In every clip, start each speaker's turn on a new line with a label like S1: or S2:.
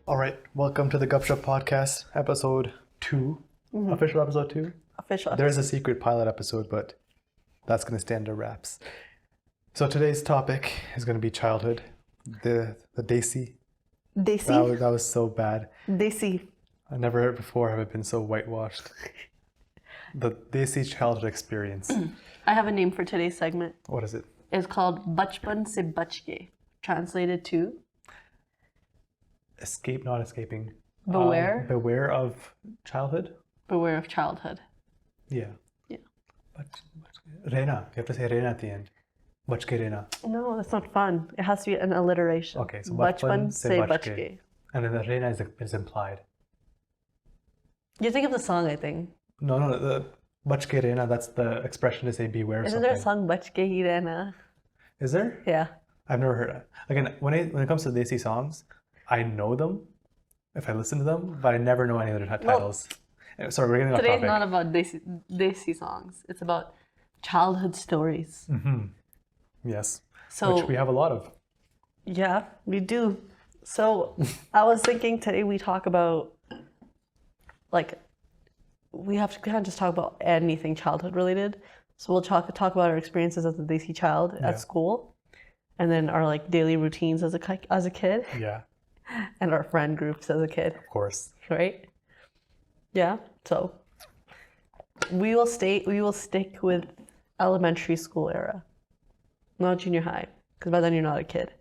S1: All right, welcome to the Gup Shup Podcast, Ep.2. Official Ep.2?
S2: Official.
S1: There's a secret pilot episode, but that's going to stand to wraps. So today's topic is going to be childhood. The Desi.
S2: Desi?
S1: That was so bad.
S2: Desi.
S1: I never heard before have it been so whitewashed. The Desi childhood experience.
S2: I have a name for today's segment.
S1: What is it?
S2: It's called Bachpan se bach ke. Translated to
S1: Escape, not escaping.
S2: Beware.
S1: Beware of childhood?
S2: Beware of childhood.
S1: Yeah.
S2: Yeah.
S1: Rena. You have to say Rena at the end. Bach ke Rena.
S2: No, that's not fun. It has to be an alliteration.
S1: Okay, so
S2: Bachpan se bach ke.
S1: And then the Rena is implied.
S2: You think of the song, I think.
S1: No, the Bach ke Rena, that's the expression to say beware of
S2: Isn't
S1: something.
S2: there a song Bach ke hi rehna?
S1: Is there?
S2: Yeah.
S1: I've never heard it. Again, when it comes to Desi songs, I know them if I listen to them, but I never know any of their titles. Sorry, we're getting off
S2: Today's
S1: topic.
S2: not about Desi songs. It's about childhood stories.
S1: Yes,
S2: So
S1: which we have a lot of.
S2: yeah, we do. So I was thinking today we talk about we can't just talk about anything childhood related. So we'll talk about our experiences as a Desi child at school, and then our daily routines as a kid,
S1: Yeah,
S2: and our friend groups as a kid,
S1: of course.
S2: right? Yeah. So we will stick with elementary school era, not junior high, because by then you're not a kid.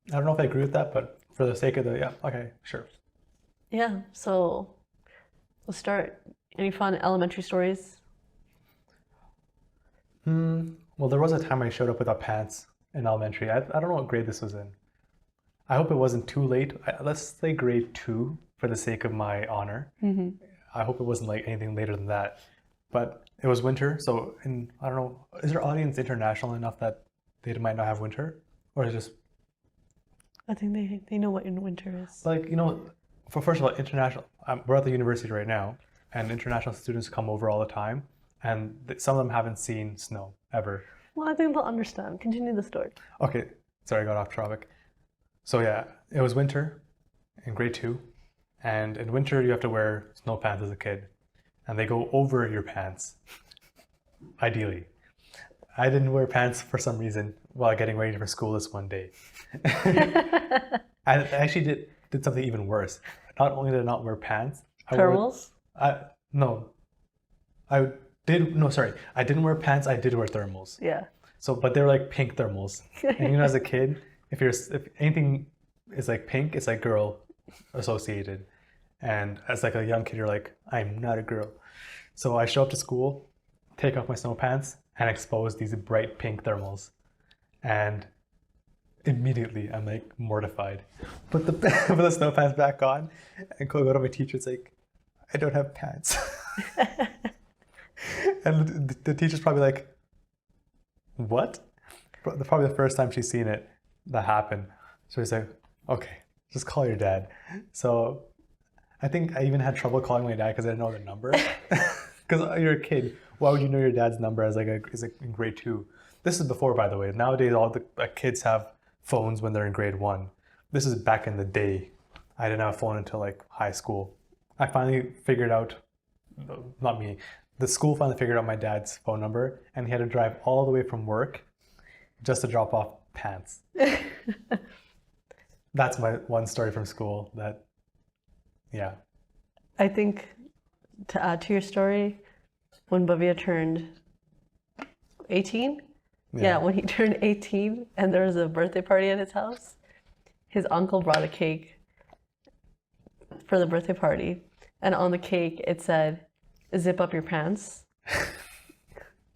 S1: I don't know if I agree with that, but for the sake of okay, sure.
S2: Yeah. So we'll start. Any fun elementary stories?
S1: Well, there was a time I showed up without pants in elementary. I don't know what grade this was in. I hope it wasn't too late. Let's say grade 2 for the sake of my honor. I hope it wasn't anything later than that. But it was winter, so I don't know, is our audience international enough that they might not have winter? Or is it just
S2: I think they know what in winter is.
S1: first of all, international, we're at the university right now, and international students come over all the time, and some of them haven't seen snow ever.
S2: Well, I think they'll understand. Continue the story.
S1: Okay, sorry, I got off topic. So yeah, it was winter in grade 2, and in winter you have to wear snow pants as a kid, and they go over your pants, ideally. I didn't wear pants for some reason while getting ready for school this one day. I actually did something even worse. Not only did I not wear pants,
S2: Thermals?
S1: I didn't wear pants, I did wear thermals.
S2: Yeah.
S1: So, but they were pink thermals. And as a kid, if anything is pink, it's girl associated. And as a young kid, you're I'm not a girl. So I show up to school, take off my snow pants, and expose these bright pink thermals. And immediately I'm mortified. Put the snow pants back on and go to my teacher. It's I don't have pants. And the teacher's probably what? Probably the first time she's seen it that happened. So he's okay, just call your dad. So I think I even had trouble calling my dad because I didn't know the number. Because you're a kid. Why would you know your dad's number as in grade 2? This is before, by the way. Nowadays, all the kids have phones when they're in grade 1. This is back in the day. I didn't have a phone until high school. I finally figured out, not me, the school finally figured out my dad's phone number, and he had to drive all the way from work just to drop off pants. That's my one story from school that, yeah.
S2: I think to add to your story, when Bhavya turned 18, when he turned 18 and there was a birthday party at his house, his uncle brought a cake for the birthday party. And on the cake, it said, "Zip up your pants."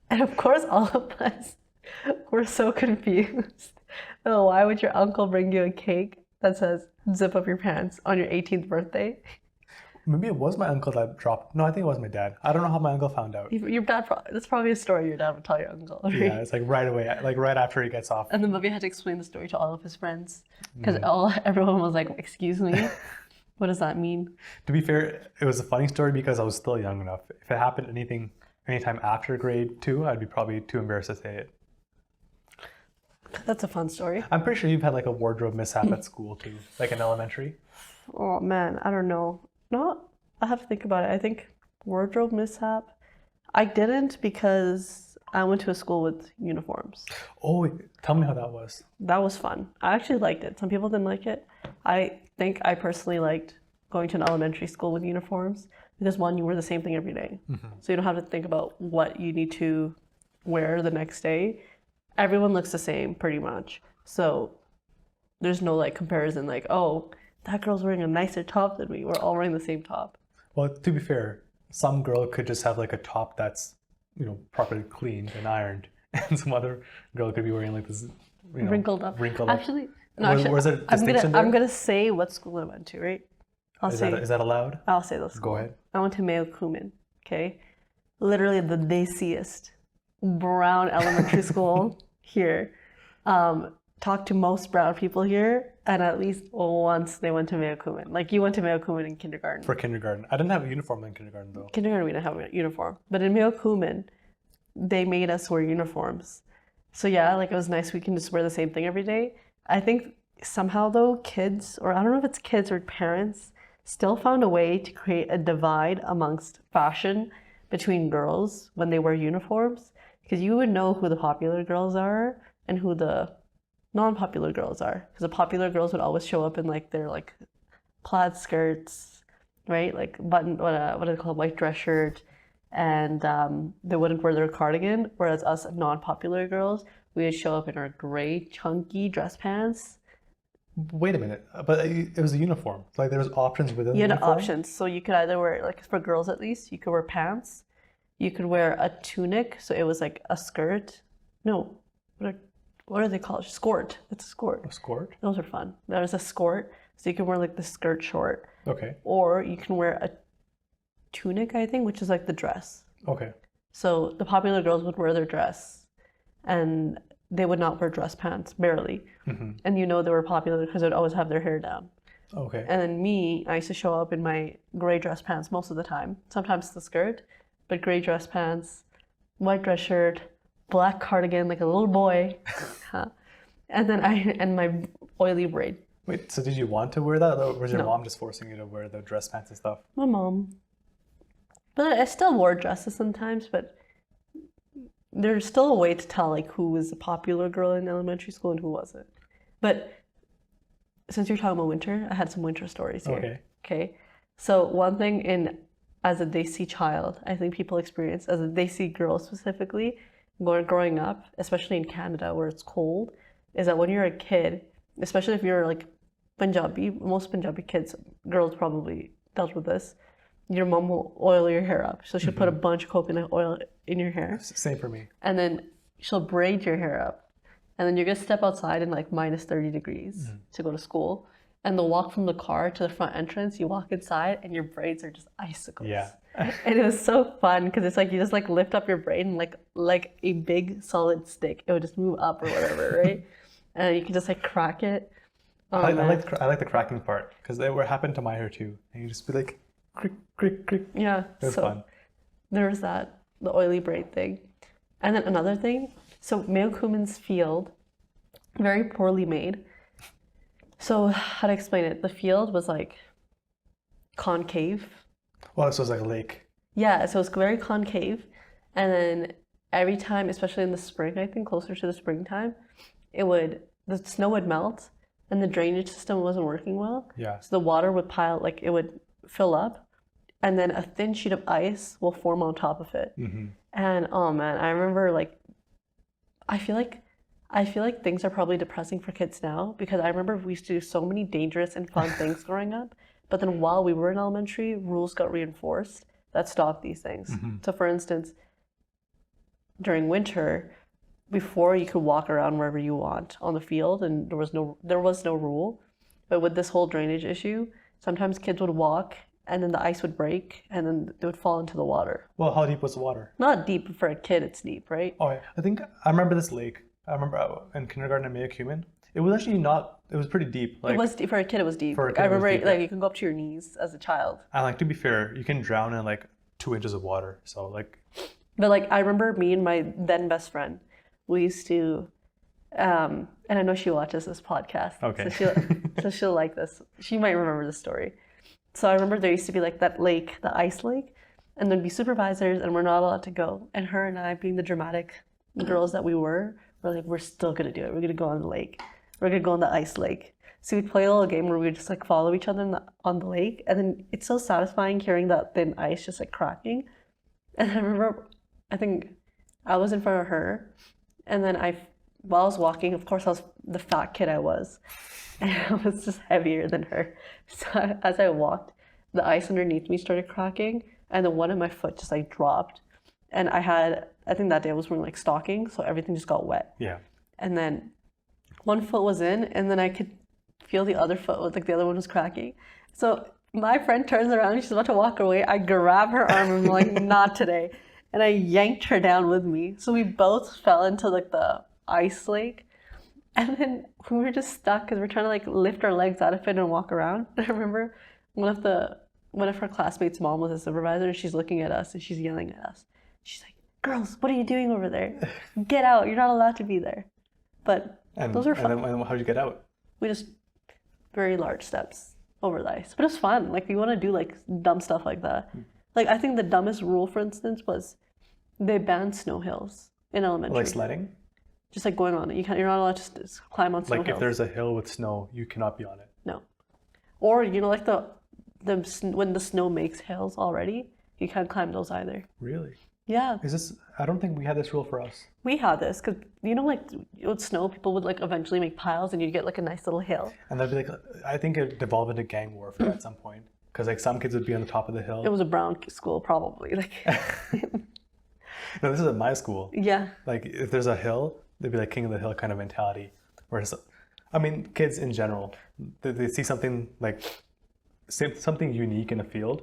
S2: And of course, all of us were so confused. Oh, why would your uncle bring you a cake that says, "Zip up your pants" on your 18th birthday?
S1: Maybe it was my uncle that dropped. No, I think it was my dad. I don't know how my uncle found out.
S2: Your dad, that's probably a story your dad would tell your uncle. Right?
S1: Yeah, it's right away, right after he gets off.
S2: And then Bobby had to explain the story to all of his friends because everyone was "Excuse me, what does that mean?"
S1: To be fair, it was a funny story because I was still young enough. If it happened anytime after grade 2, I'd be probably too embarrassed to say it.
S2: That's a fun story.
S1: I'm pretty sure you've had like a wardrobe mishap at school too, like in elementary.
S2: Oh man, I don't know. I have to think about it. I think wardrobe mishap. I didn't because I went to a school with uniforms.
S1: Oh, wait, tell me how that was.
S2: That was fun. I actually liked it. Some people didn't like it. I think I personally liked going to an elementary school with uniforms because one, you wear the same thing every day. So you don't have to think about what you need to wear the next day. Everyone looks the same pretty much. So there's no like comparison like, oh, that girl's wearing a nicer top than me. We're all wearing the same top.
S1: Well, to be fair, some girl could just have like a top that's, properly cleaned and ironed, and some other girl could be wearing like this,
S2: Wrinkled up.
S1: Actually,
S2: no,
S1: was there a distinction there?
S2: I'm gonna say what school I went to, right?
S1: Is that allowed?
S2: I'll say those.
S1: Go ahead.
S2: I went to Mayo Kumin. Okay, literally the daysiest brown elementary school here. Talked to most brown people here, and at least once they went to Mayo Kumin. Like you went to Mayo Kumin in kindergarten.
S1: For kindergarten, I didn't have a uniform in kindergarten though.
S2: Kindergarten we didn't have a uniform, but in Mayo Kumin, they made us wear uniforms. So yeah, like it was nice. We can just wear the same thing every day. I think somehow though, kids, or I don't know if it's kids or parents, still found a way to create a divide amongst fashion between girls when they wear uniforms, because you would know who the popular girls are and who the non-popular girls are, because the popular girls would always show up in like their like plaid skirts, right? Like button, what do they call it, white dress shirt, and they wouldn't wear their cardigan. Whereas us non-popular girls, we would show up in our gray chunky dress pants.
S1: Wait a minute, but it was a uniform. Like there was options within the uniform?
S2: You had options, so you could either wear, like for girls at least, you could wear pants, you could wear a tunic, so it was like a skirt. No, what are they called? Skort. It's a skort.
S1: A skort?
S2: Those are fun. There's a skort, so you can wear like the skirt short.
S1: Okay.
S2: Or you can wear a tunic, I think, which is like the dress.
S1: Okay.
S2: So the popular girls would wear their dress, and they would not wear dress pants, barely. And they were popular because they'd always have their hair down.
S1: Okay.
S2: And then me, I used to show up in my gray dress pants most of the time. Sometimes the skirt, but gray dress pants, white dress shirt, black cardigan like a little boy, and then my oily braid.
S1: Wait, so did you want to wear that, or was your
S2: No.
S1: mom just forcing you to wear the dress pants and stuff?
S2: My mom. But I still wore dresses sometimes, but there's still a way to tell like who was a popular girl in elementary school and who wasn't. But since you're talking about winter, I had some winter stories here. Okay. So one thing as a Desi child, I think people experience, as a Desi girl specifically, growing up, especially in Canada where it's cold, is that when you're a kid, especially if you're like Punjabi, most Punjabi kids, girls probably dealt with this, your mom will oil your hair up. So she'll put a bunch of coconut oil in your hair.
S1: Same for me.
S2: And then she'll braid your hair up. And then you're going to step outside in like minus 30 degrees to go to school. And the walk from the car to the front entrance, you walk inside and your braids are just icicles.
S1: Yeah.
S2: And it was so fun because it's like you just like lift up your braid and like a big solid stick, it would just move up or whatever, right? And you can just like crack it.
S1: I like the cracking part because it happened to my hair too. And you just be like, crick, crick, crick.
S2: Yeah.
S1: It was fun.
S2: There was that, the oily braid thing. And then another thing, so Mayo Kumin's field, very poorly made. So how to explain it? The field was like concave.
S1: Well, so it was like a lake.
S2: Yeah, so it's very concave. And then every time, especially in the spring, I think closer to the springtime, the snow would melt and the drainage system wasn't working well.
S1: Yeah.
S2: So the water would pile, like it would fill up, and then a thin sheet of ice will form on top of it. And oh man, I remember like, I feel like things are probably depressing for kids now because I remember we used to do so many dangerous and fun things growing up. But then while we were in elementary, rules got reinforced that stopped these things. So for instance, during winter, before you could walk around wherever you want on the field and there was no rule. But with this whole drainage issue, sometimes kids would walk and then the ice would break and then they would fall into the water.
S1: Well, how deep was the water?
S2: Not deep, but for a kid it's deep, right?
S1: Oh, yeah. I remember this lake. I remember in kindergarten at Mayo Kumin. It was actually it was pretty deep. Like,
S2: it was deep. For a kid, it was deep.
S1: For a kid,
S2: I remember
S1: it was deep,
S2: like you can go up to your knees as a child.
S1: And like, to be fair, you can drown in like 2 inches of water. So like.
S2: But like I remember me and my then best friend, we used to And I know she watches this podcast.
S1: Okay.
S2: So she'll like this. She might remember the story. So I remember there used to be like that lake, the ice lake, and there'd be supervisors and we're not allowed to go. And her and I, being the dramatic girls that we were like, we're still gonna do it. We're gonna go on the lake. We're gonna go on the ice lake. So we'd play a little game where we would just like follow each other on the lake. And then it's so satisfying hearing that thin ice just like cracking. And I remember, I think I was in front of her. And then while I was walking, of course I was the fat kid I was. And I was just heavier than her. So as I walked, the ice underneath me started cracking. And then one of my foot just like dropped. And I think that day I was wearing like stockings. So everything just got wet.
S1: Yeah.
S2: And then one foot was in, and then I could feel the other foot, like the other one was cracking. So my friend turns around, she's about to walk away. I grab her arm and I'm like, not today. And I yanked her down with me. So we both fell into like the ice lake. And then we were just stuck because we're trying to like lift our legs out of it and walk around. And I remember one of her classmates' mom was a supervisor and she's looking at us and she's yelling at us. She's like, girls, what are you doing over there? Get out. You're not allowed to be there. But those were fun.
S1: And then how did you get out?
S2: We just very large steps over the ice. But it was fun. Like, we want to do like dumb stuff like that. Like, I think the dumbest rule, for instance, was they banned snow hills in elementary.
S1: Like sledding?
S2: Just like going on it. You're not allowed to just climb on snow hills.
S1: Like if there's a hill with snow, you cannot be on it.
S2: No. Or, you know, like when the snow makes hills already, you can't climb those either.
S1: Really?
S2: Yeah.
S1: I don't think we had this rule for us.
S2: We had this because, you know, like it would snow, people would like eventually make piles and you'd get like a nice little hill.
S1: And that'd be like, I think it devolved into gang warfare at some point. Because like some kids would be on the top of the hill.
S2: It was a brown school probably. Like.
S1: No, this is at my school.
S2: Yeah.
S1: Like if there's a hill, they'd be like king of the hill kind of mentality. Whereas, I mean, kids in general, they see something like something unique in a field,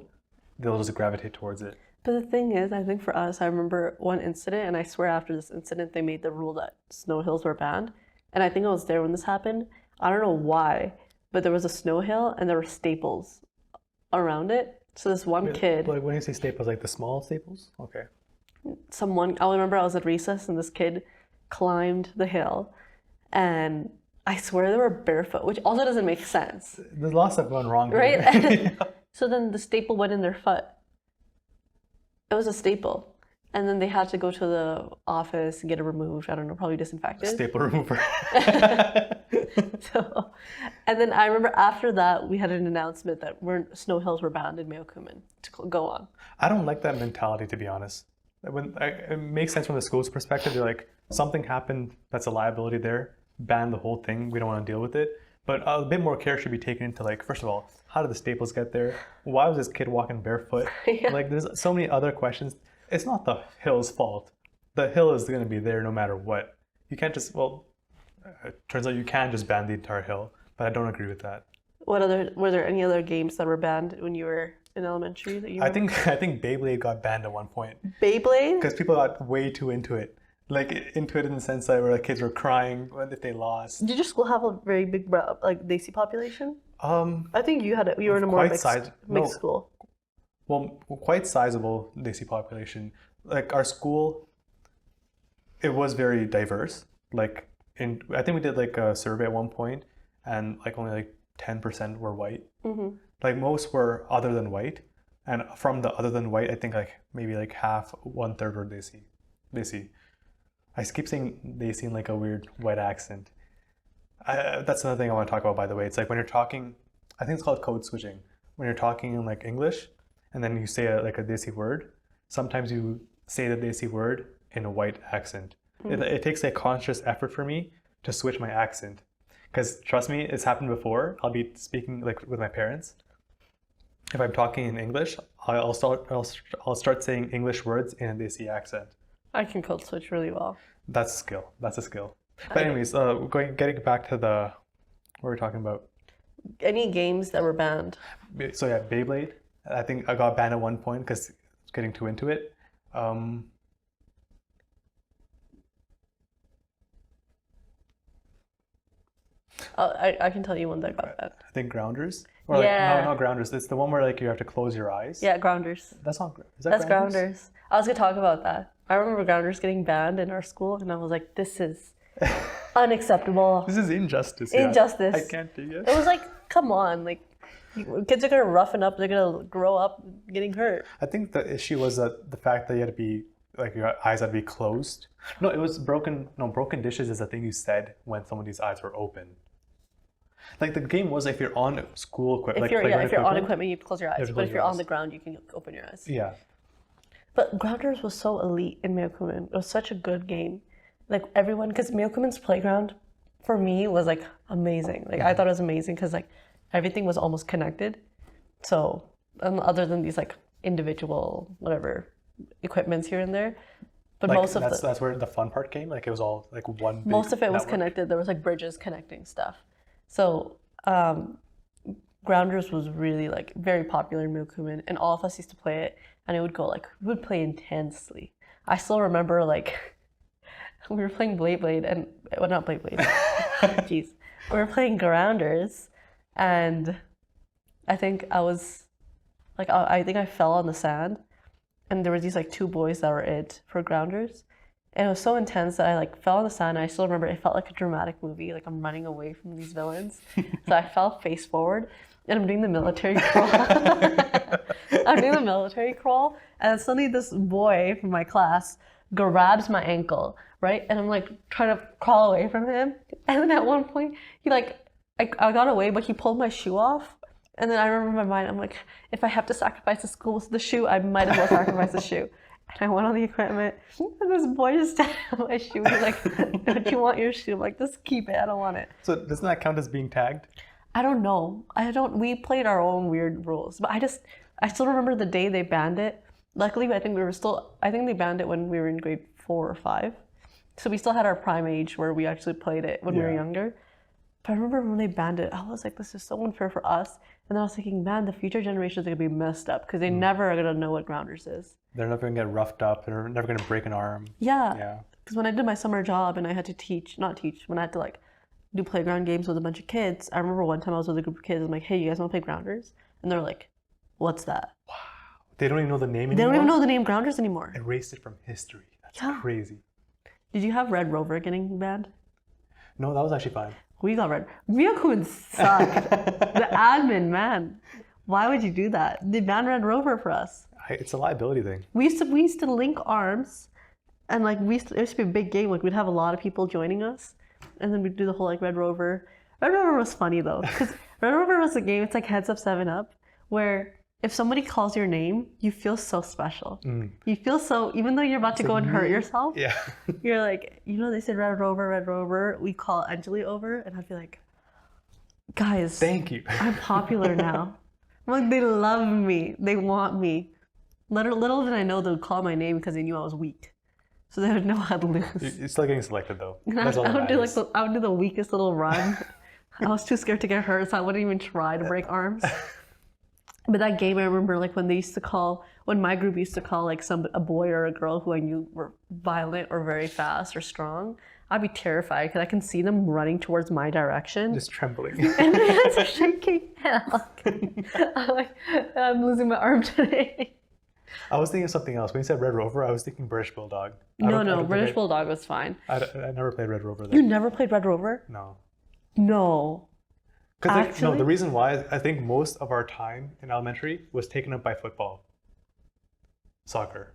S1: they'll just gravitate towards it.
S2: But the thing is, I think for us, I remember one incident, and I swear after this incident, they made the rule that snow hills were banned. And I think I was there when this happened. I don't know why, but there was a snow hill, and there were staples around it. So this one kid...
S1: Like when you say staples, like the small staples? Okay.
S2: I remember I was at recess, and this kid climbed the hill, and I swear they were barefoot, which also doesn't make sense.
S1: There's lots of going wrong.
S2: Right?
S1: Yeah.
S2: So then the staple went in their foot. It was a staple. And then they had to go to the office and get it removed. I don't know, probably disinfected.
S1: Staple remover.
S2: And then I remember after that, we had an announcement that snow hills were banned in Mayokumin to go on.
S1: I don't like that mentality, to be honest. It makes sense from the school's perspective. They're like, something happened, that's a liability there. Ban the whole thing. We don't want to deal with it. But a bit more care should be taken into, like, first of all, how did the staples get there? Why was this kid walking barefoot?
S2: Yeah.
S1: Like, there's so many other questions. It's not the hill's fault. The hill is going to be there no matter what. You can't just, it turns out you can just ban the entire hill, but I don't agree with that.
S2: Were there any other games that were banned when you were in elementary that you remember?
S1: I think Beyblade got banned at one point.
S2: Beyblade?
S1: Because people got way too into it. Like, into it in the sense that where the kids were crying if they lost.
S2: Did your school have a very big, like, Desi population? I think you were in a more mixed school.
S1: Well, quite sizable Desi population. Like, our school, it was very diverse. Like, I think we did like a survey at one point, and like only like 10% were white. Mm-hmm. Like most were other than white, and from the other than white, I think like maybe like half, 1/3 were Desi. I keep saying Desi in like a weird white accent. That's another thing I want to talk about, by the way. It's like when you're talking, I think it's called code switching. When you're talking in like English, and then you say a Desi word, sometimes you say the Desi word in a white accent. Mm-hmm. It takes a conscious effort for me to switch my accent. Because trust me, it's happened before. I'll be speaking like with my parents. If I'm talking in English, I'll start saying English words in a Desi accent.
S2: I can code switch really well.
S1: That's a skill. But anyways, getting back to what we're talking about.
S2: Any games that were banned?
S1: So yeah, Beyblade. I think I got banned at one point because I was getting too into it.
S2: I can tell you one that got banned.
S1: I think Grounders. Or like, no, Grounders. It's the one where like you have to close your eyes.
S2: Yeah, Grounders.
S1: That's
S2: Grounders? I was gonna talk about that. I remember Grounders getting banned in our school, and I was like, this is Unacceptable.
S1: This is injustice. Yeah.
S2: Injustice.
S1: I can't do it.
S2: It was like, come on, like kids are gonna roughen up. They're gonna grow up getting hurt.
S1: I think the issue was that the fact that you had to be like your eyes had to be closed. No, it was broken. No, broken dishes is a thing you said when somebody's eyes were open. Like the game was if you're on school equipment.
S2: If you're on equipment, you have to close your eyes. But if you're on the ground, you can open your eyes.
S1: Yeah.
S2: But Grounders was so elite in Myokumin. It was such a good game. Like everyone, because Myokumin's playground for me was like amazing. Like I thought it was amazing because like everything was almost connected. So other than these like individual whatever equipments here and there, but
S1: like,
S2: most of
S1: that's where the fun part came. Like it was all like one. Big
S2: most of it was
S1: network.
S2: connected. There was like bridges connecting stuff. So Grounders was really like very popular in Myokumin, and all of us used to play it, and it would go like we would play intensely. I still remember like we were playing Beyblade and well not Beyblade, jeez, we were playing Grounders, and I think I was like I think I fell on the sand, and there were these like two boys that were it for Grounders. And it was so intense that I like fell on the sand. And I still remember it felt like a dramatic movie. Like I'm running away from these villains. So I fell face forward, and I'm doing the military crawl. I'm doing the military crawl, and suddenly this boy from my class grabs my ankle, right? And I'm like trying to crawl away from him. And then at one point, he like I got away, but he pulled my shoe off. And then I remember in my mind, I'm like, if I have to sacrifice the shoe, I might as well sacrifice the shoe. And I went on the equipment, and this boy just stabbed my shoe. He's like, don't you want your shoe? I'm like, just keep it. I don't want it.
S1: So doesn't that count as being tagged?
S2: I don't know. We played our own weird rules. But I still remember the day they banned it. Luckily, I think they banned it when we were in grade 4 or 5. So we still had our prime age where we actually played it when we were younger. But I remember when they banned it, I was like, this is so unfair for us. And then I was thinking, man, the future generations are going to be messed up because they never are going to know what Grounders is.
S1: They're never going to get roughed up. They're never going to break an arm.
S2: Yeah. Because when I did my summer job and I had to when I had to like do playground games with a bunch of kids, I remember one time I was with a group of kids. I'm like, hey, you guys want to play Grounders? And they're like, what's that?
S1: Wow. They don't even know the name anymore?
S2: They don't even know the name Grounders anymore.
S1: Erased it from history. That's crazy.
S2: Did you have Red Rover getting banned?
S1: No, that was actually fine.
S2: We got Red. Myokumin sucked. The admin, man. Why would you do that? They banned Red Rover for us.
S1: It's a liability thing.
S2: We used to link arms, and like it used to be a big game. Like we'd have a lot of people joining us, and then we'd do the whole like Red Rover. Red Rover was funny though, because Red Rover was a game. It's like Heads Up 7 Up, where if somebody calls your name, you feel so special. You feel so, even though you're about to go and hurt yourself.
S1: Yeah.
S2: You're like, they said Red Rover. We call Anjali over, and I'd be like, guys,
S1: thank you.
S2: I'm popular now. I'm like, they love me. They want me. Little did I know they would call my name because they knew I was weak. So they would know I'd lose.
S1: You're still getting selected though.
S2: I would do the weakest little run. I was too scared to get hurt, so I wouldn't even try to break arms. But that game, I remember like when my group used to call like a boy or a girl who I knew were violent or very fast or strong, I'd be terrified because I can see them running towards my direction.
S1: Just trembling.
S2: And my hands are shaking. I'm losing my arm today.
S1: I was thinking of something else. When you said Red Rover, I was thinking British Bulldog.
S2: No, British Bulldog was fine.
S1: I never played Red Rover though.
S2: You never played Red Rover?
S1: No.
S2: No.
S1: Because the reason why I think most of our time in elementary was taken up by football, soccer.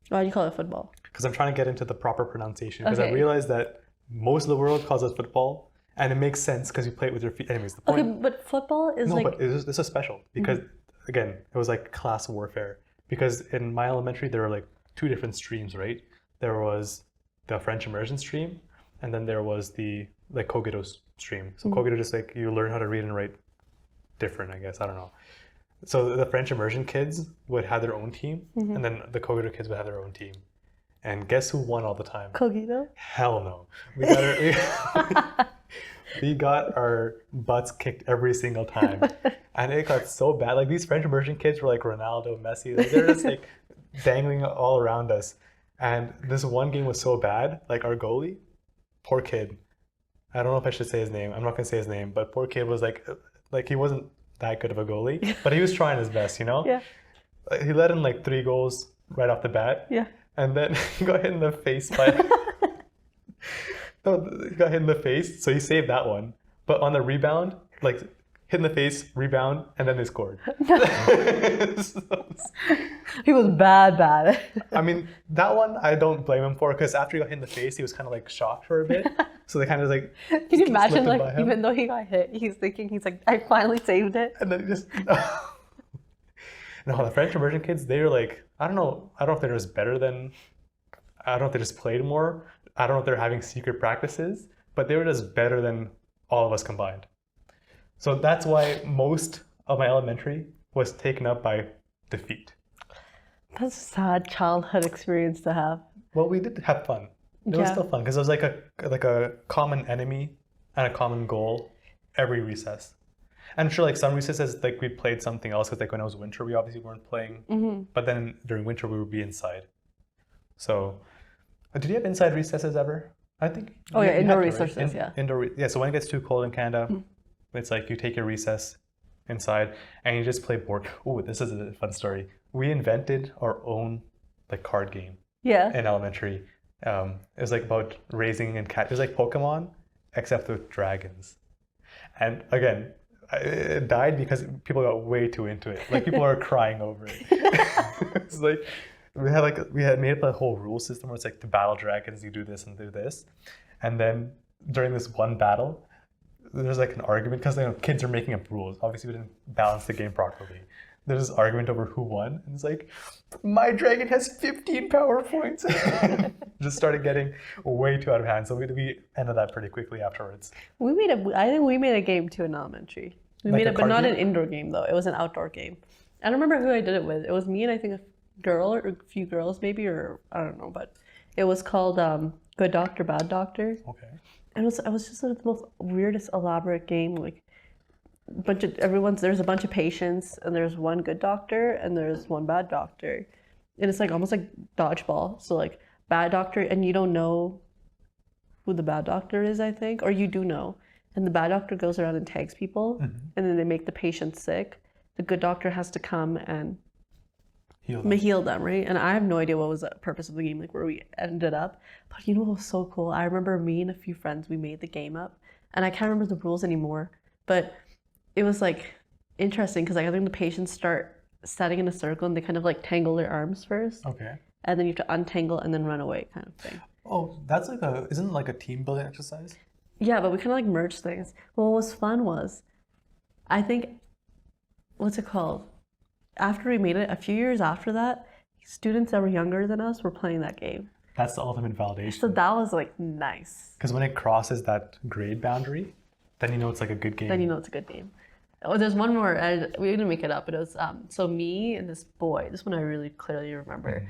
S2: Why do you call it football?
S1: Because I'm trying to get into the proper pronunciation. Because I realized that most of the world calls it football, and it makes sense because you play it with your feet. Anyways, the point.
S2: Okay, but football is
S1: but this is special because again, it was like class warfare. Because in my elementary, there were like 2 different streams, right? There was the French immersion stream, and then there was the like Kogito stream. So Kogito just like you learn how to read and write different, I guess. I don't know. So the French immersion kids would have their own team, and then the Kogito kids would have their own team. And guess who won all the time?
S2: Kogito?
S1: Hell no. We got our butts kicked every single time. And it got so bad. Like these French immersion kids were like Ronaldo, Messi. Like, they're just like dangling all around us. And this one game was so bad. Like our goalie, poor kid. I don't know if I should say his name. I'm not going to say his name. But poor kid was like he wasn't that good of a goalie. But he was trying his best, you know?
S2: Yeah.
S1: He let in like 3 goals right off the bat.
S2: Yeah.
S1: And then he got hit in the face by No, he got hit in the face, so he saved that one. But on the rebound, like hit in the face, rebound, and then they scored.
S2: He was bad.
S1: I mean, that one I don't blame him for because after he got hit in the face, he was kind of like shocked for a bit. So they kind of like.
S2: Can you imagine, like, even though he got hit, he's like, I finally saved it.
S1: And then he just. No, the French immersion kids, they're like, I don't know if they're just better than. I don't know if they just played more. I don't know if they're having secret practices, but they were just better than all of us combined. So that's why most of my elementary was taken up by defeat.
S2: That's a sad childhood experience to have.
S1: Well, we did have fun. It was still fun because it was like a common enemy and a common goal every recess. And I'm sure like some recesses like we played something else because like when it was winter we obviously weren't playing. But then during winter we would be inside. So did you have inside recesses ever? I think.
S2: Oh yeah, indoor recesses.
S1: Yeah. So when it gets too cold in Canada, it's like you take your recess inside and you just play board. Oh, this is a fun story. We invented our own like card game.
S2: Yeah.
S1: In elementary. It was like about raising and cat. It was like Pokemon, except with dragons. And again, it died because people got way too into it. Like people are crying over it. It's like we had made up a whole rule system where it's like to battle dragons, you do this and do this. And then during this one battle, there's like an argument because kids are making up rules. Obviously, we didn't balance the game properly. There's this argument over who won, and it's like, my dragon has 15 power points. Just started getting way too out of hand, so we ended that pretty quickly afterwards.
S2: I think we made a game too in elementary. We made it, but not an indoor game though. It was an outdoor game. I don't remember who I did it with. It was me and I think a girl or a few girls maybe, or I don't know, but it was called Good Doctor, Bad Doctor.
S1: Okay.
S2: And it was just the most weirdest elaborate game, like. There's a bunch of patients and there's one good doctor and there's one bad doctor, and it's like almost like dodgeball. So like bad doctor, and you don't know who the bad doctor is, I think, or you do know, and the bad doctor goes around and tags people, and then they make the patient sick. The good doctor has to come and heal them, right? And I have no idea what was the purpose of the game, like where we ended up. But you know what was so cool? I remember me and a few friends, we made the game up, and I can't remember the rules anymore, but it was like interesting because like I think the patients start standing in a circle and they kind of like tangle their arms first.
S1: Okay.
S2: And then you have to untangle and then run away, kind of thing.
S1: Oh, that's like isn't it like a team building exercise?
S2: Yeah, but we kind of like merge things. Well, what was fun was, I think, what's it called? After we made it, a few years after that, students that were younger than us were playing that game.
S1: That's the ultimate validation.
S2: So that was like nice.
S1: Because when it crosses that grade boundary, then you know it's like a good game.
S2: Then you know it's a good game. Oh, there's one more. We didn't make it up. It was so me and this boy. This one I really clearly remember.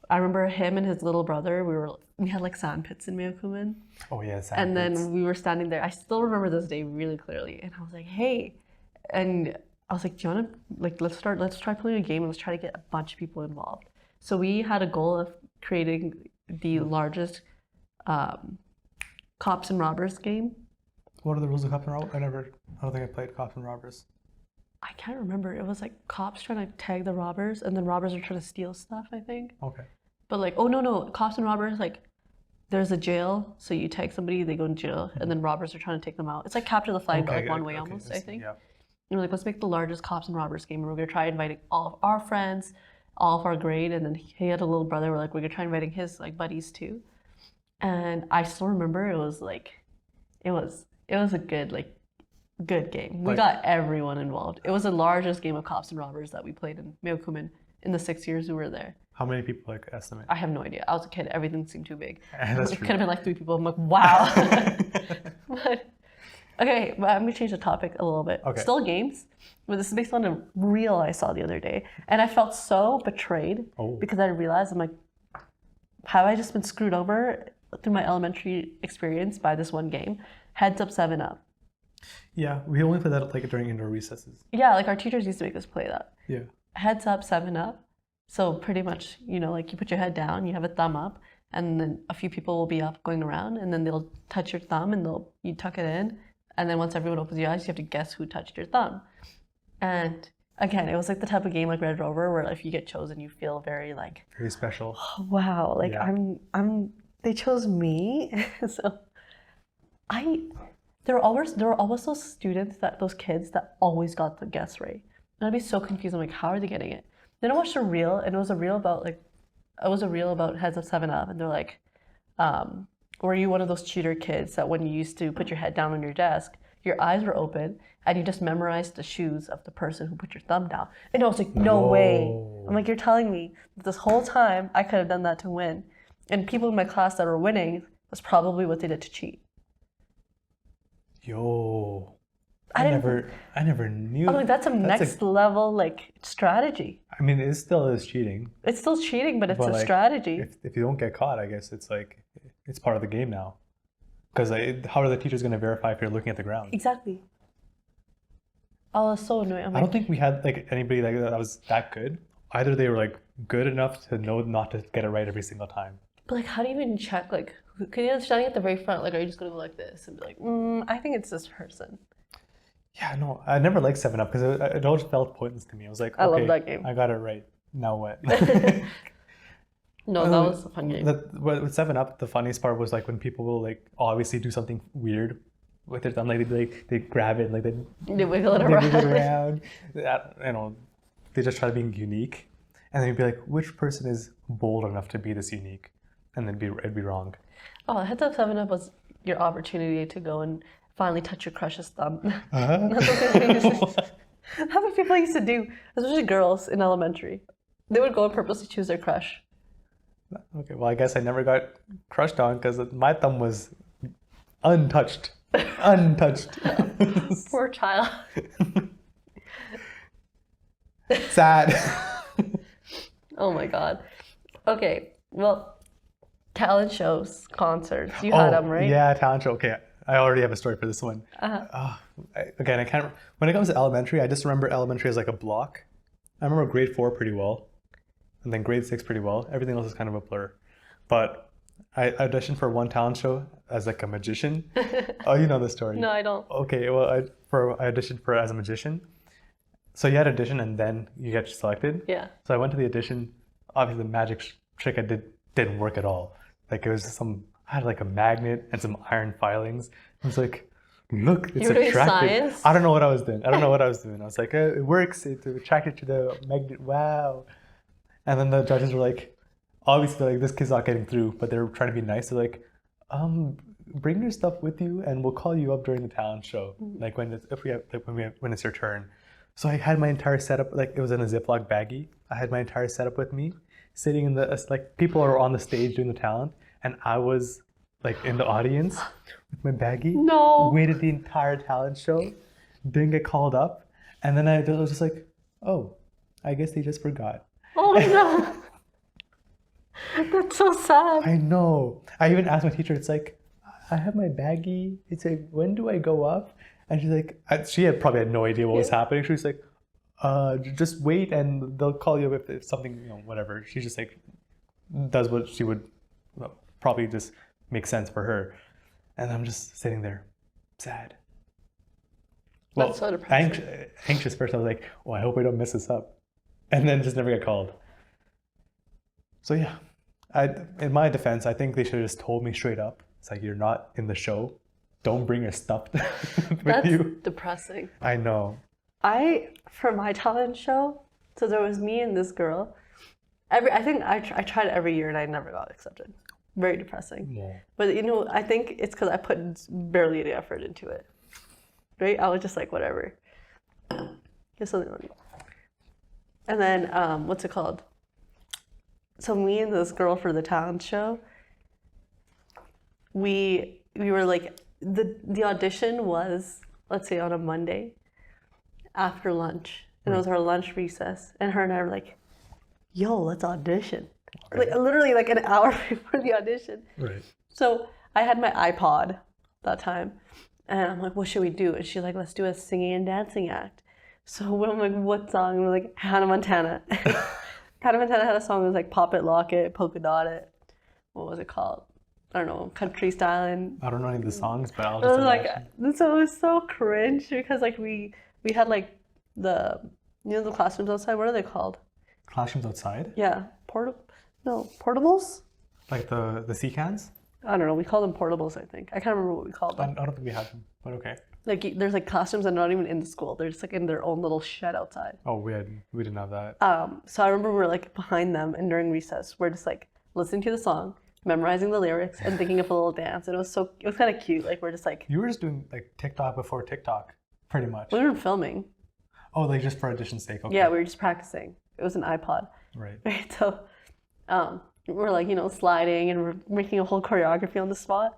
S2: I remember him and his little brother. We had like sand pits in Meokumin.
S1: Oh yeah, sand pits.
S2: And then we were standing there. I still remember this day really clearly. And I was like, hey, and I was like, do you want to like let's try playing a game and let's try to get a bunch of people involved. So we had a goal of creating the largest cops and robbers game.
S1: What are the rules of cops and robbers? I don't think I played cops and robbers.
S2: I can't remember. It was like cops trying to tag the robbers, and then robbers are trying to steal stuff, I think.
S1: Okay.
S2: But like, oh no, cops and robbers, like, there's a jail, so you tag somebody, they go in jail, and then robbers are trying to take them out. It's like capture the flag, but like one way almost, I think. Yeah. And we're like, let's make the largest cops and robbers game, and we're gonna try inviting all of our friends, all of our grade, and then he had a little brother. We're like, we're gonna try inviting his like buddies too. And I still remember it was a good game. We got everyone involved. It was the largest game of cops and robbers that we played in Meokumin in the 6 years we were there.
S1: How many people like estimate?
S2: I have no idea. I was a kid. Everything seemed too big.
S1: That's
S2: it
S1: true.
S2: Could have been like 3 people. I'm like, wow. Okay, but I'm gonna change the topic a little bit.
S1: Okay.
S2: Still games, but this is based on a reel I saw the other day, and I felt so betrayed because I realized I'm like, have I just been screwed over through my elementary experience by this one game? Heads Up, 7 Up.
S1: Yeah, we only played that like during indoor recesses.
S2: Yeah, like our teachers used to make us play that.
S1: Yeah. Heads
S2: Up, 7 Up. So pretty much, like you put your head down, you have a thumb up, and then a few people will be up going around, and then they'll touch your thumb, and you tuck it in, and then once everyone opens your eyes, you have to guess who touched your thumb. And again, it was like the type of game like Red Rover, where if you get chosen, you feel very like
S1: very special.
S2: Oh, wow, like yeah. They chose me, so. There were always those kids that always got the guess right. And I'd be so confused. I'm like, how are they getting it? Then I watched a reel, and it was a reel about heads of 7-Up, and they're like, were you one of those cheater kids that when you used to put your head down on your desk, your eyes were open and you just memorized the shoes of the person who put your thumb down? And I was like, no way. I'm like, you're telling me that this whole time I could have done that to win. And people in my class that were winning, that's probably what they did to cheat.
S1: Yo. I never knew.
S2: I'm like, that's next level like strategy.
S1: I mean, it still is cheating.
S2: It's still cheating, but it's a strategy.
S1: If you don't get caught, I guess it's like, it's part of the game now. Because how are the teachers going to verify if you're looking at the ground?
S2: Exactly. I was so annoyed.
S1: I don't think we had like anybody like that was that good. Either they were like good enough to know not to get it right every single time.
S2: But like, how do you even check? Like, because you're standing at the very front. Like, are you just going to go like this and be like, I think it's this person.
S1: Yeah, no, I never liked 7-Up because it always felt pointless to me. I was like, okay,
S2: I love that game.
S1: I got it right. Now what?
S2: No, that was a fun game.
S1: With 7-Up, the funniest part was like when people will like obviously do something weird with their thumb, like they grab it, like
S2: they wiggle it around.
S1: Wiggle it around. They just try to be unique, and then you'd be like, which person is bold enough to be this unique, and then it'd be wrong.
S2: Oh, heads up 7-Up was your opportunity to go and finally touch your crush's thumb. That's what people used to do, especially girls in elementary. They would go and purposely choose their crush.
S1: Okay, well, I guess I never got crushed on because my thumb was untouched. Untouched.
S2: Poor child.
S1: Sad.
S2: Oh my God. Okay, well, talent shows, concerts. You had them, right?
S1: Yeah, talent show. Okay, I already have a story for this one. Again, I can't. When it comes to elementary, I just remember elementary as like a block. I remember grade 4 pretty well, and then grade 6 pretty well. Everything else is kind of a blur. But I auditioned for one talent show as like a magician. Oh, you know the story.
S2: No, I don't.
S1: Okay, well, I auditioned for as a magician. So you had audition and then you get selected.
S2: Yeah.
S1: So I went to the audition. Obviously, the magic trick I didn't work at all. Like it was I had like a magnet and some iron filings. I was like, look, it's attractive.
S2: Science?
S1: I don't know what I was doing. I was like, it works. It's attracted to the magnet. Wow. And then the judges were like, obviously, like this kid's not getting through, but they're trying to be nice. They're like, bring your stuff with you, and we'll call you up during the talent show, like when it's your turn. So I had my entire setup, like it was in a Ziploc baggie. I had my entire setup with me, sitting in like people are on the stage doing the talent, and I was like in the audience with my baggie.
S2: No.
S1: Waited the entire talent show, didn't get called up, and then I was just like, oh, I guess they just forgot.
S2: Oh no. That's so sad.
S1: I know. I even asked my teacher, it's like, I have my baggie. It's like, when do I go up? And she's like, she had probably had no idea what was happening. She was like, just wait and they'll call you if something, whatever. She just like does what she would probably just make sense for her. And I'm just sitting there, sad. Well,
S2: that's so depressing.
S1: Anxious first. I was like, oh, I hope I don't mess this up. And then just never get called. So yeah, in my defense, I think they should have just told me straight up. It's like, you're not in the show. Don't bring your stuff with you.
S2: That's depressing.
S1: I know.
S2: For my talent show, so there was me and this girl. I think I tried every year and I never got accepted. Very depressing. Yeah. But I think it's because I put barely any effort into it. Right? I was just like, whatever. Just something like that. And then, what's it called? So me and this girl for the talent show, we were like, the audition was, let's say on a Monday after lunch, and it was our lunch recess, and her and I were like, yo, let's audition. Like literally like an hour before the audition.
S1: Right.
S2: So I had my iPod that time, and I'm like, what should we do? And she's like, let's do a singing and dancing act. So I'm like, what song? And we're like, Hannah Montana. Hannah Montana had a song that was like Pop It, Lock It, Polka Dot It. What was it called? I don't know, country style.
S1: I don't know any of the songs, but I'll just
S2: so it was so cringe because like we had like the the classrooms outside. What are they called?
S1: Classrooms outside?
S2: Yeah, portables.
S1: Like the sea cans?
S2: I don't know. We called them portables, I think. I can't remember what we called
S1: I
S2: them.
S1: don't think we had them, but okay.
S2: Like there's like classrooms that are not even in the school. They're just like in their own little shed outside.
S1: Oh, we didn't have that.
S2: So I remember we were like behind them, and during recess, we're just like listening to the song, memorizing the lyrics, and thinking of a little dance. And it was kind of cute. Like we're just like
S1: You were just doing like TikTok before TikTok, pretty much.
S2: we weren't filming.
S1: Oh, like just for audition's sake. Okay.
S2: Yeah, we were just practicing. It was an iPod.
S1: Right.
S2: Right. So we're like, sliding and we're making a whole choreography on the spot.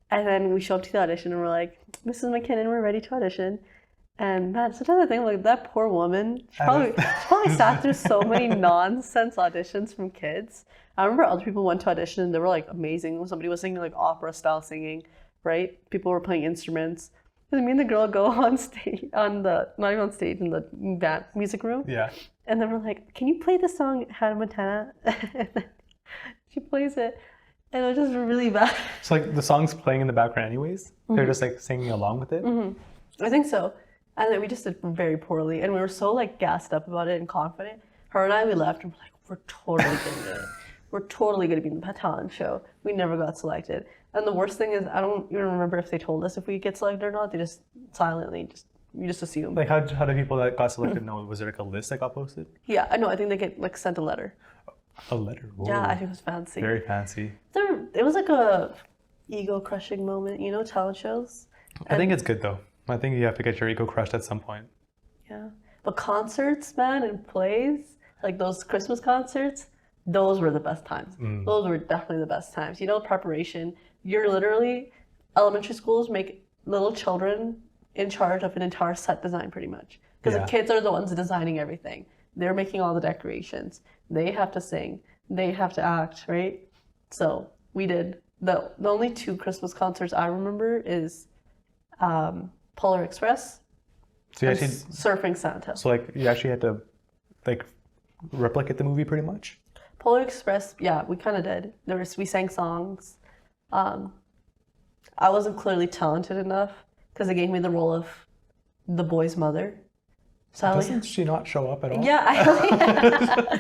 S2: And then we show up to the audition and we're like, Mrs. McKinnon, we're ready to audition. And man, sometimes I think like that poor woman, she probably sat through so many nonsense auditions from kids. I remember other people went to audition and they were like amazing. Somebody was singing like opera style singing, right? People were playing instruments. And me and the girl go on stage, not even on stage, in the band music room.
S1: Yeah.
S2: And then we're like, can you play the song Hannah Montana? And then she plays it. And it was just really bad.
S1: So like the song's playing in the background anyways?
S2: Mm-hmm.
S1: They're just like singing along with it?
S2: Mm-hmm. I think so. And then we just did very poorly. And we were so like gassed up about it and confident. Her and I, we left and we're like, we're totally going to do it. We're totally going to be in the talent show. We never got selected. And the worst thing is, I don't even remember if they told us if we get selected or not. They just silently, you just assume.
S1: Like how do people that got selected know? Was there like a list that got posted?
S2: Yeah, I know. I think they get like sent a letter.
S1: A letter? Whoa.
S2: Yeah, I think it was fancy.
S1: Very fancy.
S2: It was like a ego crushing moment, talent shows.
S1: I think it's good though. I think you have to get your ego crushed at some point.
S2: Yeah. But concerts, man, and plays, like those Christmas concerts, those were the best times. Those were definitely the best times. Preparation. You're literally, elementary schools make little children in charge of an entire set design pretty much. Because the kids are the ones designing everything. They're making all the decorations. They have to sing. They have to act, right? So we did. The only 2 Christmas concerts I remember is Polar Express
S1: So you
S2: and
S1: actually,
S2: Surfing Santa.
S1: so like you actually had to like replicate the movie pretty much?
S2: Polar Express, yeah, we kind of did. We sang songs. I wasn't clearly talented enough because they gave me the role of the boy's mother. So
S1: Doesn't she not show up at all?
S2: Yeah,
S1: I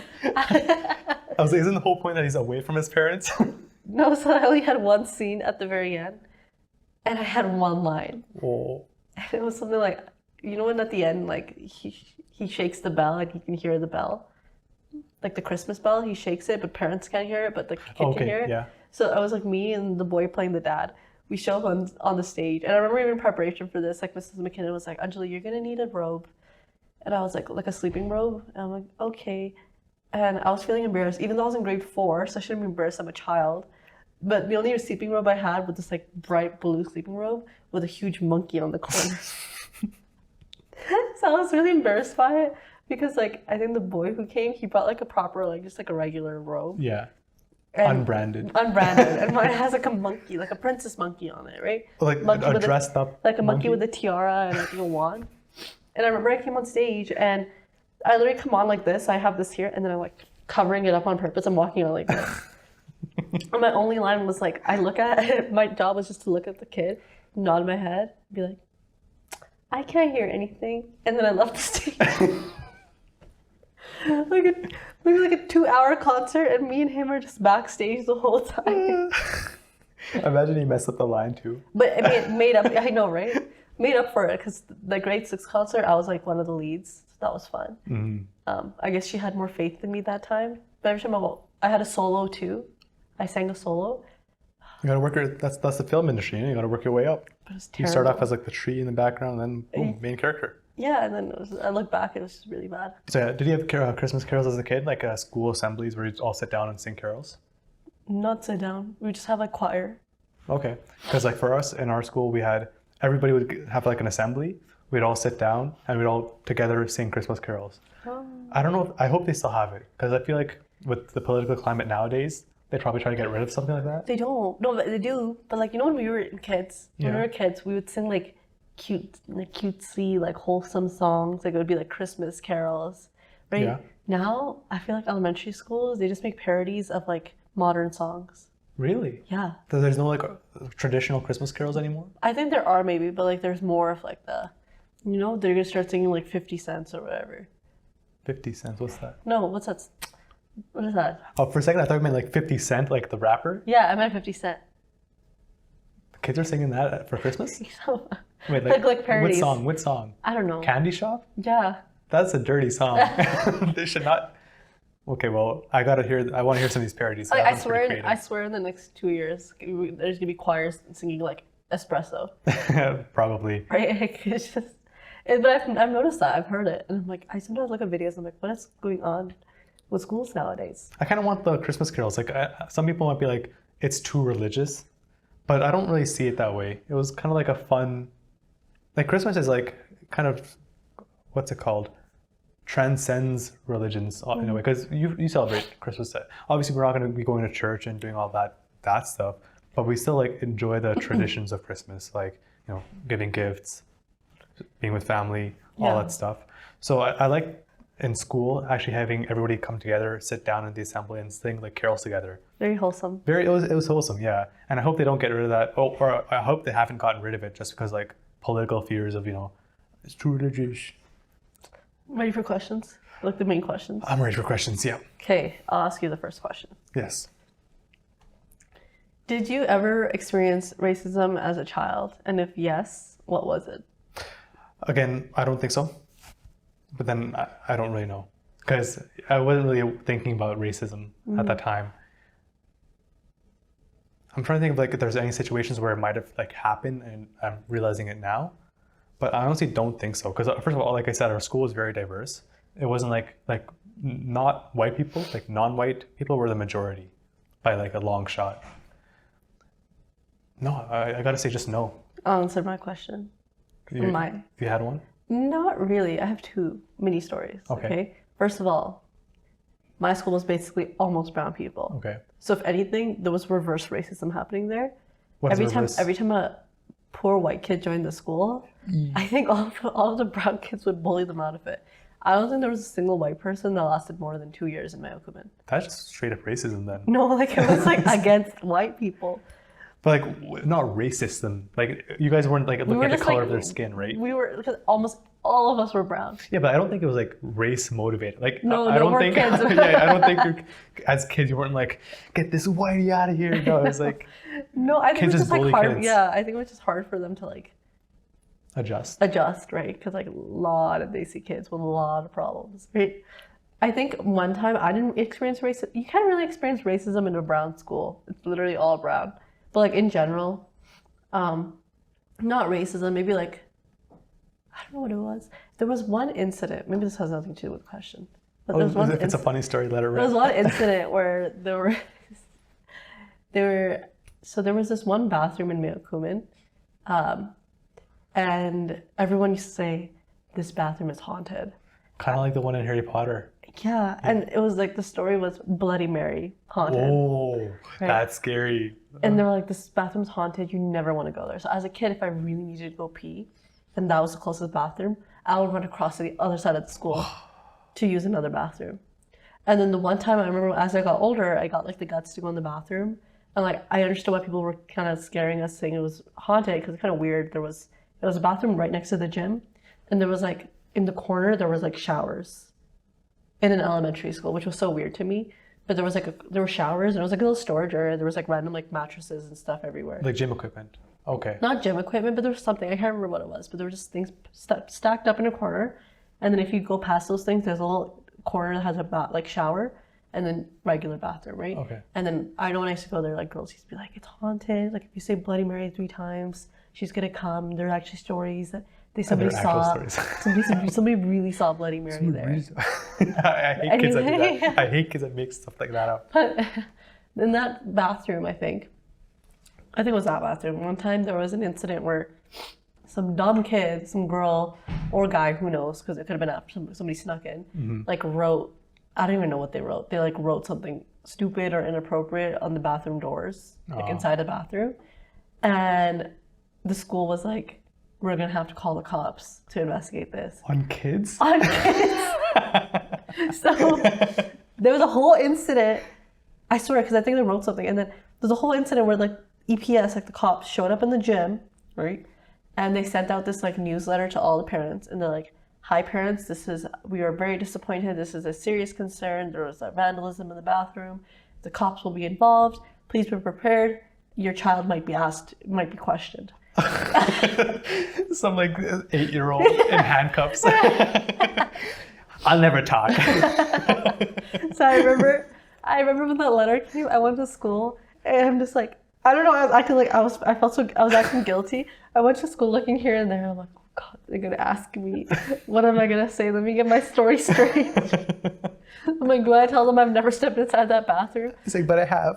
S1: was like, isn't the whole point that he's away from his parents?
S2: no. So I only had one scene at the very end, and I had one line.
S1: Oh.
S2: And it was something like, when at the end, like he shakes the bell and he can hear the bell, like the Christmas bell. He shakes it, but parents can't hear it, but the kid can hear it.
S1: Yeah.
S2: So I was like me and the boy playing the dad. We show up on the stage, and I remember even in preparation for this, like Mrs. McKinnon was like, Anjali, you're gonna need a robe. And I was like a sleeping robe. And I'm like, okay. And I was feeling embarrassed, even though I was in grade 4, so I shouldn't be embarrassed. I'm a child. But the only sleeping robe I had was this like bright blue sleeping robe with a huge monkey on the corner. So I was really embarrassed by it because like I think the boy who came, he brought like a proper, like just like a regular robe.
S1: Yeah.
S2: And
S1: Unbranded.
S2: And mine has like a monkey, like a princess monkey on it, right?
S1: Like
S2: monkey
S1: a dressed up
S2: like a monkey with a tiara and like a wand. And I remember I came on stage and I literally come on like this. I have this here and then I'm like covering it up on purpose. I'm walking on like this. And my only line was like, my job was just to look at the kid, nod my head, be like, I can't hear anything. And then I left the stage. Maybe like a 2-hour concert and me and him are just backstage the whole time.
S1: Imagine he messed up the line too.
S2: But I mean, made up, I know, right? Made up for it because the grade 6 concert, I was like one of the leads. So that was fun.
S1: Mm-hmm.
S2: I guess she had more faith in me that time. But every time I had a solo too. I sang a solo.
S1: You gotta work that's the film industry, you gotta work your way up.
S2: But it was
S1: You
S2: terrible.
S1: start off as like the tree in the background, and then boom, main character.
S2: Yeah, and then I look back, it was just really bad.
S1: So yeah, did you have Christmas carols as a kid, like school assemblies where you all sit down and sing carols?
S2: Not sit down. We just have like choir.
S1: Okay, because like for us in our school, we had everybody would have like an assembly. We'd all sit down and we'd all together sing Christmas carols.
S2: Oh.
S1: I don't know. I hope they still have it because I feel like with the political climate nowadays, they probably try to get rid of something like that.
S2: They don't. No, but they do. But like when we were kids, we would sing like cutesy, like wholesome songs. Like it would be like Christmas carols, right?
S1: Yeah.
S2: Now I feel like elementary schools, they just make parodies of like modern songs.
S1: Really?
S2: Yeah.
S1: So there's no like traditional Christmas carols anymore?
S2: I think there are maybe, but like there's more of like they're gonna start singing like 50 cents or whatever.
S1: 50 cents, what's that?
S2: No, what's that? What is that?
S1: Oh, for a second I thought you meant like 50 Cent, like the rapper.
S2: Yeah, I meant 50 Cent.
S1: Kids are singing that for Christmas?
S2: So,
S1: Wait,
S2: like parodies.
S1: What song?
S2: I don't know.
S1: Candy Shop?
S2: Yeah.
S1: That's a dirty song. They should not. Okay, well, I want to hear some of these parodies.
S2: Like, I swear in the next 2 years, there's gonna be choirs singing like Espresso.
S1: Probably.
S2: Right? Like, it's just, but I've noticed that. I've heard it, and I'm like, I sometimes look at videos. I'm like, what is going on with schools nowadays?
S1: I kind of want the Christmas carols. Like, some people might be like, it's too religious, but I don't really see it that way. It was kind of like a fun, like Christmas is like kind of, what's it called? Transcends religions in a way, because you celebrate Christmas. Obviously, we're not going to be going to church and doing all that stuff, but we still like enjoy the traditions of Christmas, like, you know, giving gifts, being with family, all that stuff. So I like in school actually having everybody come together, sit down in the assembly and sing like carols together.
S2: Very wholesome.
S1: It was wholesome, yeah. And I hope they don't get rid of that. Or I hope they haven't gotten rid of it just because like political fears of, you know, it's too religious.
S2: Ready for questions? Like the main questions?
S1: I'm ready for questions, yeah.
S2: Okay, I'll ask you the first question.
S1: Yes.
S2: Did you ever experience racism as a child? And if yes, what was it?
S1: Again, I don't think so. But then I don't really know. Because I wasn't really thinking about racism at that time. I'm trying to think of like if there's any situations where it might have like happened and I'm realizing it now. But I honestly don't think so. Because first of all, like I said, our school was very diverse. It wasn't like not white people, like non-white people were the majority by like a long shot. No, I gotta say just no.
S2: I'll answer my question.
S1: You had one?
S2: Not really. I have two mini stories. Okay. First of all, my school was basically almost brown people.
S1: Okay.
S2: So if anything, there was reverse racism happening there.
S1: What's reverse?
S2: Every time a poor white kid joined the school, I think all of the brown kids would bully them out of it. I don't think there was a single white person that lasted more than 2 years in my Okuman.
S1: That's just straight up racism then.
S2: No, like it was like against white people.
S1: But like not racism. Like you guys weren't like looking at the color of their skin, right?
S2: We were, because almost all of us were brown.
S1: Yeah, but I don't think it was like race motivated. Like
S2: no,
S1: I don't think
S2: kids.
S1: I don't think as kids you weren't like, get this whitey out of here. No, it was like
S2: no, I think it was just like hard.
S1: Kids.
S2: Yeah, I think it was just hard for them to like
S1: adjust,
S2: right? Because like a lot of Desi kids with a lot of problems, right? I think one time I didn't experience racism. You can't really experience racism in a brown school. It's literally all brown. But like in general, not racism, maybe like, I don't know what it was. There was one incident, maybe this has nothing to do with the question. But
S1: if it's a funny story, let it rip.
S2: There was one incident where there was this one bathroom in Meokumin, and everyone used to say, this bathroom is haunted.
S1: Kind of like the one in Harry Potter.
S2: Yeah, and it was like the story was Bloody Mary haunted.
S1: Oh, right? That's scary.
S2: And they were like, this bathroom's haunted, you never want to go there. So as a kid, if I really needed to go pee, and that was the closest bathroom, I would run across to the other side of the school to use another bathroom. And then the one time I remember as I got older, I got like the guts to go in the bathroom. And like, I understood why people were kind of scaring us saying it was haunted, because it's kind of weird. There was a bathroom right next to the gym. And there was like, in the corner, there was like showers in an elementary school, which was so weird to me. But there were showers, and it was like a little storage area. There was like random like mattresses and stuff everywhere.
S1: Like gym equipment. Okay.
S2: Not gym equipment, but there was something. I can't remember what it was, but there were just things stacked up in a corner. And then if you go past those things, there's a little corner that has a shower, and then regular bathroom, right?
S1: Okay.
S2: And then I know when I used to go there, like girls used to be like, it's haunted. Like if you say Bloody Mary 3 times, she's gonna come. There are actually stories that somebody really saw Bloody Mary there.
S1: I hate kids that do that. I hate kids that make stuff like that up.
S2: But in that bathroom, I think it was that bathroom. One time there was an incident where some dumb kid, some girl or guy, who knows, because it could have been after somebody snuck in, like wrote, I don't even know what they wrote. They like wrote something stupid or inappropriate on the bathroom doors, like inside the bathroom. And the school was like, we're going to have to call the cops to investigate this.
S1: On kids?
S2: On kids. So there was a whole incident, I swear, because I think they wrote something. And then there's a whole incident where like EPS, like the cops, showed up in the gym, right? And they sent out this like newsletter to all the parents. And they're like, hi parents, we are very disappointed. This is a serious concern. There was vandalism in the bathroom. The cops will be involved. Please be prepared. your child might be questioned.
S1: Some like 8-year-old in handcuffs. I'll never talk.
S2: So I remember when that letter came, I went to school and I'm just like, I don't know, I was acting like I was acting guilty. I went to school looking here and there. I'm like, oh God, they're gonna ask me. What am I gonna say? Let me get my story straight. I'm like, do I tell them I've never stepped inside that bathroom?
S1: He's like, but I have.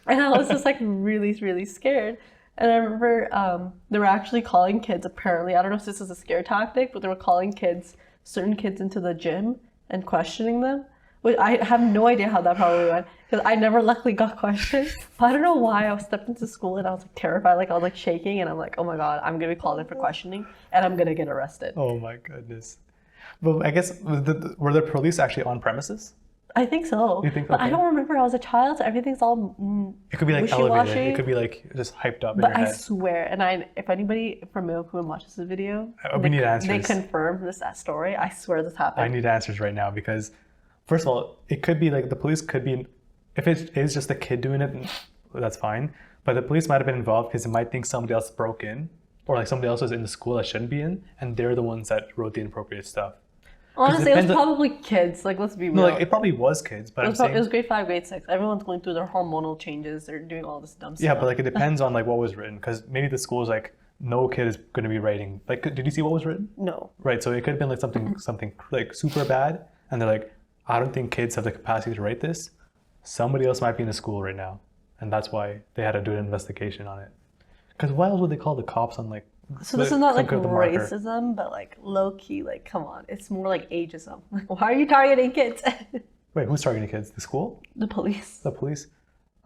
S2: And I was just like really, really scared. And I remember they were actually calling kids, apparently, I don't know if this is a scare tactic, but they were calling certain kids into the gym and questioning them. Which I have no idea how that probably went, because I never luckily got questioned. But I don't know why I was stepped into school and I was like terrified, like I was like shaking, and I'm like, oh my God, I'm gonna be called in for questioning and I'm gonna get arrested.
S1: Oh my goodness. But I guess, were the police actually on premises?
S2: I think so.
S1: You think?
S2: But
S1: Okay.
S2: I don't remember. I was a child, so everything's all
S1: It could be like
S2: wishy-washy.
S1: elevated. It could be like just hyped up in
S2: But
S1: your
S2: I
S1: head.
S2: swear, and if anybody from Milkwood watches this video,
S1: We need answers.
S2: They confirm that story. I swear this happened.
S1: I need answers right now because, first of all, it could be like the police could be, if it is just a kid doing it, that's fine. But the police might have been involved because they might think somebody else broke in, or like somebody else was in the school that shouldn't be in, and they're the ones that wrote the inappropriate stuff.
S2: Honestly, it was probably kids. Like, let's be real.
S1: No, like it probably was kids, but
S2: it was grade 5, grade 6. Everyone's going through their hormonal changes. They're doing all this dumb stuff.
S1: Yeah, but like it depends on like what was written, because maybe the school is like, no kid is going to be writing. Like, did you see what was written?
S2: No.
S1: Right, so it could have been like something like super bad, and they're like, I don't think kids have the capacity to write this. Somebody else might be in the school right now, and that's why they had to do an investigation on it. Because why else would they call the cops on like?
S2: So this is not like racism, but like low key, like come on, it's more like ageism. Like, why are you targeting kids?
S1: Wait, who's targeting kids? The school?
S2: The police.
S1: The police?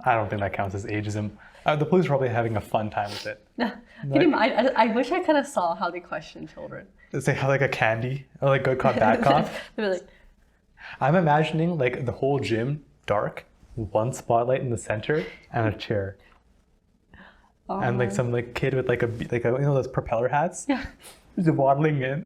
S1: I don't think that counts as ageism. The police are probably having a fun time with it.
S2: I wish I kind of saw how they question children.
S1: They have like a candy, or like good cop, bad cop.
S2: They're like,
S1: I'm imagining like the whole gym dark, one spotlight in the center, and a chair. And like some like kid with like a you know those propeller hats,
S2: yeah.
S1: just waddling in.